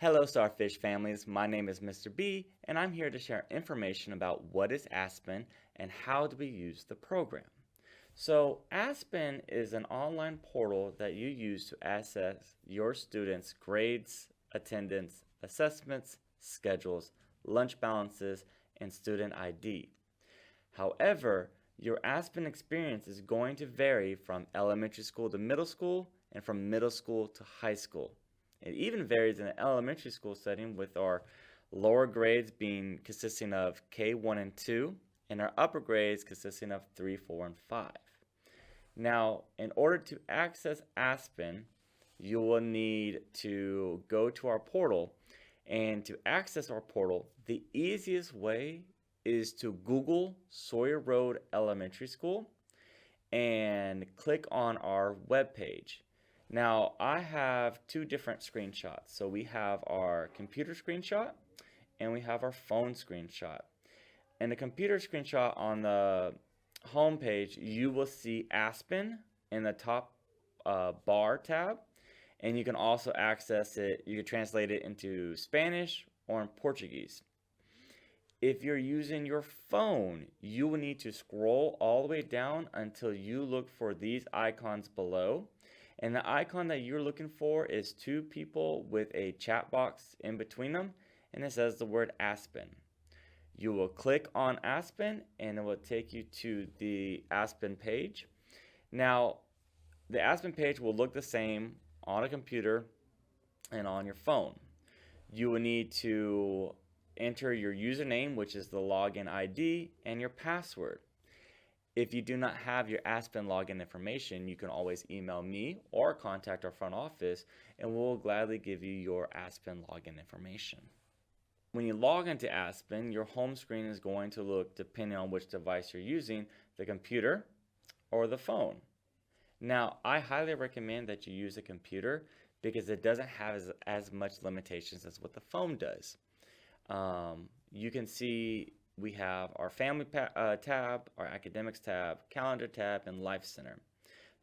Hello, Starfish Families. My name is Mr. B, and I'm here to share information about what is ASPEN and how do we use the program. So, ASPEN is an online portal that you use to assess your students' grades, attendance, assessments, schedules, lunch balances, and student ID. However, your ASPEN experience is going to vary from elementary school to middle school and from middle school to high school. It even varies in the elementary school setting with our lower grades being consisting of K1 and 2 and our upper grades consisting of 3, 4, and 5. Now, in order to access ASPEN, you will need to go to our portal, and to access our portal, the easiest way is to Google Sawyer Road Elementary School and click on our webpage. Now, I have two different screenshots. So we have our computer screenshot and we have our phone screenshot. In the computer screenshot on the home page, you will see ASPEN in the top bar tab, and you can also access it. You can translate it into Spanish or in Portuguese. If you're using your phone, you will need to scroll all the way down until you look for these icons below. And the icon that you're looking for is two people with a chat box in between them, and it says the word ASPEN. You will click on ASPEN and it will take you to the ASPEN page. Now, the ASPEN page will look the same on a computer and on your phone. You will need to enter your username, which is the login ID, and your password. If you do not have your ASPEN login information, you can always email me or contact our front office, and we'll gladly give you your ASPEN login information. When you log into ASPEN, your home screen is going to look, depending on which device you're using, the computer or the phone. Now, I highly recommend that you use a computer because it doesn't have as much limitations as what the phone does. You can see we have our family tab, our academics tab, calendar tab, and life center.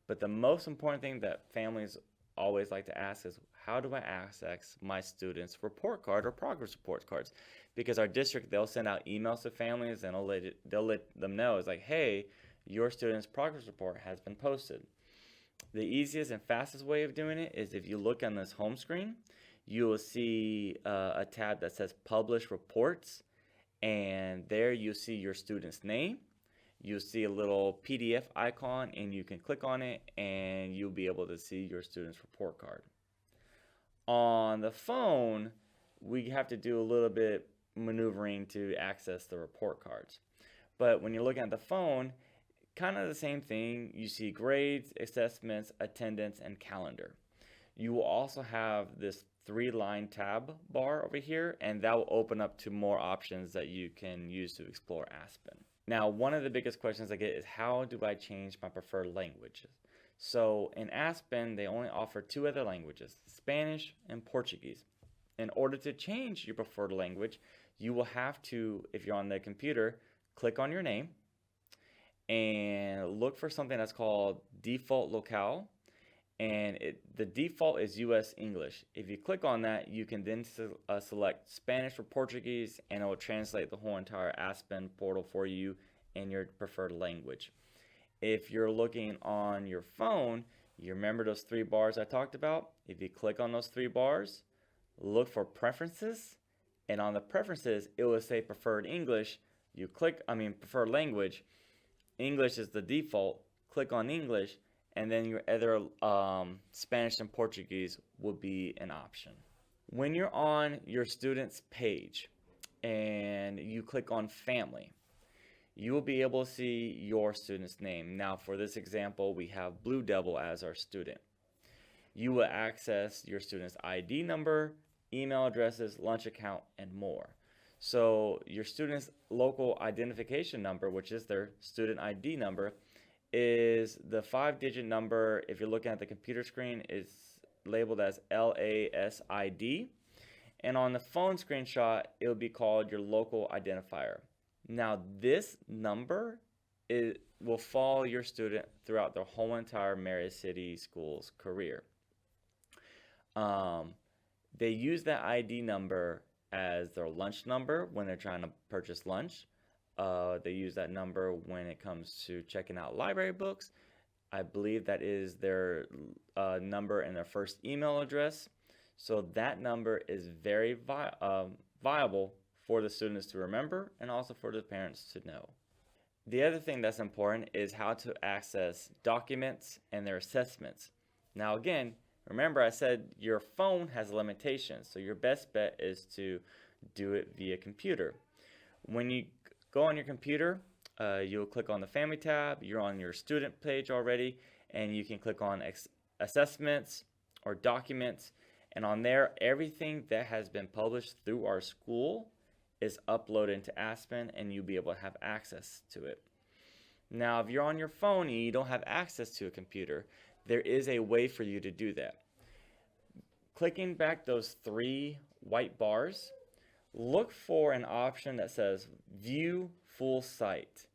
But the most important thing that families always like to ask is, how do I access my students' report card or progress report cards? Because our district, they'll send out emails to families and they'll let them know, it's like, hey, your student's progress report has been posted. The easiest and fastest way of doing it is if you look on this home screen, you will see a tab that says Publish Reports, and there you'll see your student's name. You'll see a little PDF icon, and you can click on it, and you'll be able to see your student's report card. On the phone, we have to do a little bit maneuvering to access the report cards. But when you're looking at the phone, kind of the same thing. You see grades, assessments, attendance, and calendar. You will also have this 3-line tab bar over here, and that will open up to more options that you can use to explore ASPEN. Now, one of the biggest questions I get is, how do I change my preferred languages? So in ASPEN, they only offer 2 other languages, Spanish and Portuguese. In order to change your preferred language, you will have to, if you're on the computer, click on your name and look for something that's called default locale, and the default is US English. If you click on that, you can then select Spanish or Portuguese, and it will translate the whole entire ASPEN portal for you in your preferred language. If you're looking on your phone, you remember those 3 bars I talked about? If you click on those 3 bars, look for preferences, and on the preferences, it will say preferred English. You click, preferred language. English is the default. Click on English, and then your other Spanish and Portuguese will be an option. When you're on your student's page and you click on family, you will be able to see your student's name. Now, for this example, we have Blue Devil as our student. You will access your student's ID number, email addresses, lunch account, and more. So your student's local identification number, which is their student ID number, is the 5-digit number. If you're looking at the computer screen, it's labeled as LASID. And on the phone screenshot, it will be called your local identifier. Now, this number will follow your student throughout their whole entire Marietta City Schools career. They use that ID number as their lunch number when they're trying to purchase lunch. They use that number when it comes to checking out library books. I believe that is their number and their first email address. So that number is very viable for the students to remember and also for the parents to know. The other thing that's important is how to access documents and their assessments. Now again, remember I said your phone has limitations, so your best bet is to do it via computer. When you go on your computer, you'll click on the Family tab, you're on your student page already, and you can click on assessments or documents, and on there everything that has been published through our school is uploaded into Aspen, and you'll be able to have access to it. Now if you're on your phone and you don't have access to a computer, there is a way for you to do that. Clicking back those 3 white bars, look for an option that says View Full Site.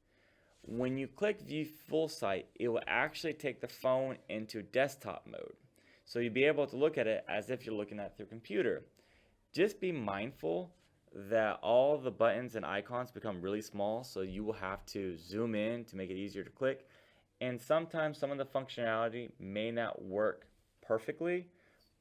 When you click View Full Site, it will actually take the phone into desktop mode. So you'll be able to look at it as if you're looking at it through a computer. Just be mindful that all the buttons and icons become really small, so you will have to zoom in to make it easier to click. And sometimes some of the functionality may not work perfectly,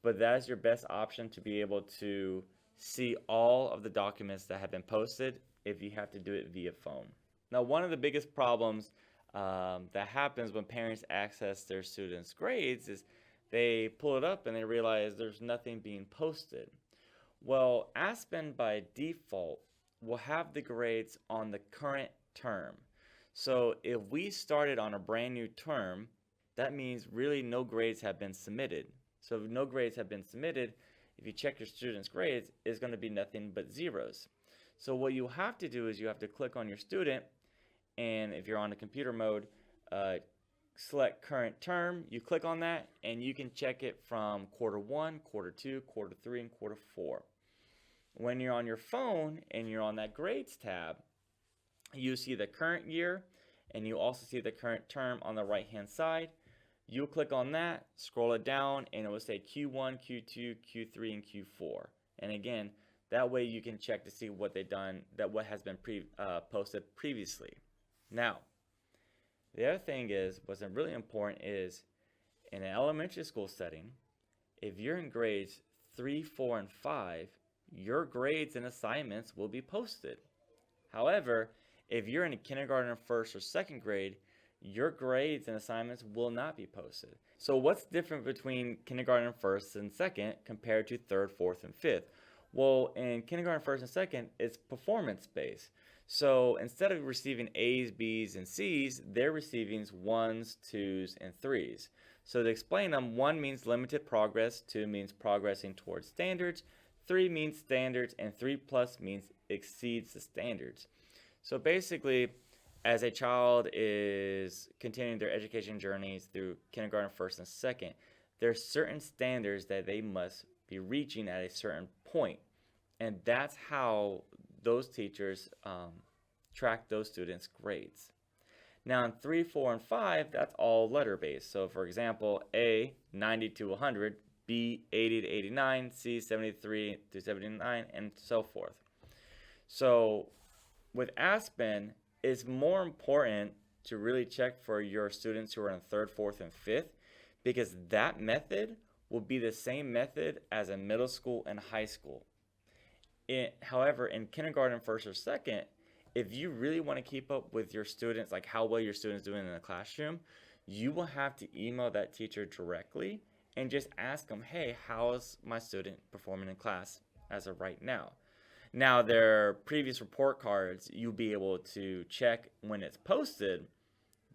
but that is your best option to be able to see all of the documents that have been posted if you have to do it via phone. Now, one of the biggest problems that happens when parents access their students' grades is they pull it up and they realize there's nothing being posted. Well, Aspen by default will have the grades on the current term. So if we started on a brand new term, that means really no grades have been submitted. So if no grades have been submitted, if you check your students' grades, it's going to be nothing but zeros. So what you have to do is you have to click on your student, and if you're on the computer mode, select current term, you click on that, and you can check it from quarter 1, quarter 2, quarter 3, and quarter 4. When you're on your phone and you're on that grades tab, you see the current year, and you also see the current term on the right hand side. You'll click on that, scroll it down, and it will say Q1, Q2, Q3, and Q4. And again, that way you can check to see what they've done, what has been posted previously. Now, the other thing is, what's really important is, in an elementary school setting, if you're in grades 3, 4, and 5, your grades and assignments will be posted. However, if you're in a kindergarten, first, or second grade, your grades and assignments will not be posted. So what's different between kindergarten, first, and second compared to third, fourth, and fifth? Well, in kindergarten, first, and second, it's performance-based. So instead of receiving A's, B's, and C's, they're receiving 1s, 2s, and 3s. So to explain them, 1 means limited progress, 2 means progressing towards standards, 3 means standards, and 3 plus means exceeds the standards. So basically, as a child is continuing their education journeys through kindergarten, first, and second, there's certain standards that they must be reaching at a certain point. And that's how those teachers track those students' grades. Now in 3, 4, and 5, that's all letter-based. So for example, A, 90 to 100, B, 80 to 89, C, 73 to 79, and so forth. So with Aspen, it's more important to really check for your students who are in 3rd, 4th, and 5th, because that method will be the same method as in middle school and high school. However, in kindergarten, first, or second, if you really want to keep up with your students, like how well your students doing in the classroom, you will have to email that teacher directly and just ask them, hey, how is my student performing in class as of right now? Now, their previous report cards, you'll be able to check when it's posted,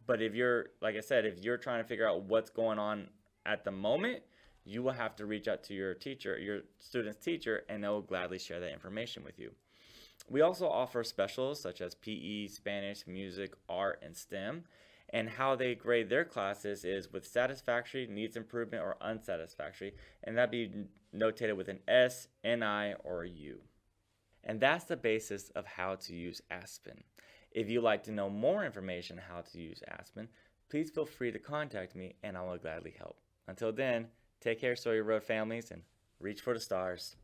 but if you're, like I said, if you're trying to figure out what's going on at the moment, you will have to reach out to your teacher, your student's teacher, and they'll gladly share that information with you. We also offer specials such as PE, Spanish, music, art, and STEM. And how they grade their classes is with satisfactory, needs improvement, or unsatisfactory. And that'd be notated with an S, NI, or a U. And that's the basis of how to use Aspen. If you'd like to know more information on how to use Aspen, please feel free to contact me and I will gladly help. Until then, take care, Sawyer Road families, and reach for the stars.